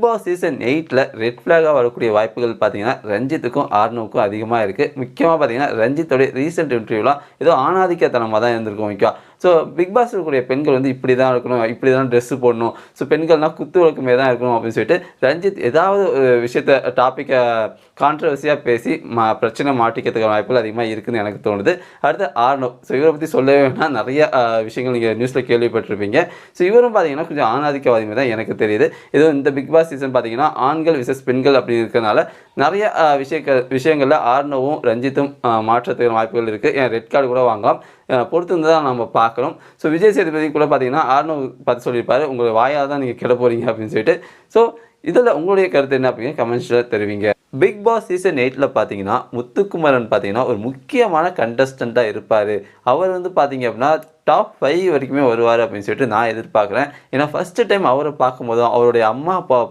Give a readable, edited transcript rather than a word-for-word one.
Boss season 8ல red ஃபிளாகா வரக்கூடிய வாய்ப்புகள் பார்த்தீங்கன்னா, ரஞ்சித்துக்கும், ஆர்னவுக்கும் அதிகமா இருக்கு. முக்கியமா பார்த்தீங்கன்னா, ரஞ்சித்தோட ரீசென்ட் இன்டர்வியூலாம் ஏதோ ஆணாதிக்கத்தனமா தான் இருந்திருக்கும் முக்கியம். ஸோ பிக் பாஸ்ல இருக்கக்கூடிய பெண்கள் வந்து இப்படி தான் இருக்கணும், இப்படி தான் ட்ரெஸ்ஸு போடணும். ஸோ பெண்கள்னா குத்து விளக்கு மாரி தான் இருக்கணும் அப்படின்னு சொல்லிட்டு, ரஞ்சித் ஏதாவது ஒரு விஷயத்த டாப்பிக்க கான்ட்ரோவர்சியா பேசி பிரச்சனை மாட்டிக்கிறதுக்கான வாய்ப்புகள் அதிகமா இருக்குன்னு எனக்கு தோணுது. அடுத்து ஆர்னவ். ஸோ இவர பத்தி சொல்லவே வேணாம். நெறைய விஷயங்கள் நீங்க நியூஸ்ல கேள்விப்பட்டிருப்பீங்க. ஸோ இவரும் பார்த்தீங்கன்னா, கொஞ்சம் ஆணாதிக்கவாதி மாரி தான் எனக்கு தெரியுது. ஏதோ இந்த பிக் பாஸ் சீசன் பார்த்தீங்கன்னா, ஆண்கள் விசஸ் பெண்கள் அப்படி இருக்கனால நெறைய விஷயங்கள்ல ஆர்னவும், ரஞ்சித்தும் மாற்றத்துக்கான வாய்ப்புகள் இருக்கு. ஏன் ரெட் கார்டு கூட வாங்கலாம். பொறுத்திருந்து தான் நம்ம பார்க்கணும். ஸோ விஜய் சேதுபதி கூட பார்த்தீங்கன்னா, ஆர்னவ் பார்த்து சொல்லியிருப்பாரு, "உங்க வாயால தான் நீங்க கெட போறீங்க" அப்படின்னு சொல்லிட்டு. ஸோ இதில உங்களுடைய கருத்து என்ன அப்படிங்க கமெண்ட்ஸ்ல தெரிவிங்க. பிக் பாஸ் சீசன் 8ல பார்த்தீங்கன்னா, முத்துக்குமரன் பார்த்தீங்கன்னா, ஒரு முக்கியமான கண்டஸ்டன்ட்டா இருப்பாரு. அவர் வந்து பார்த்தீங்க அப்படின்னா, டாப் 5 வரைக்குமே வருவாரு அப்படின்னு சொல்லிட்டு நான் எதிர்பார்க்குறேன். ஏன்னா ஃபர்ஸ்ட் டைம் அவர பார்க்கும்போதும், அவருடைய அம்மா, அப்பாவ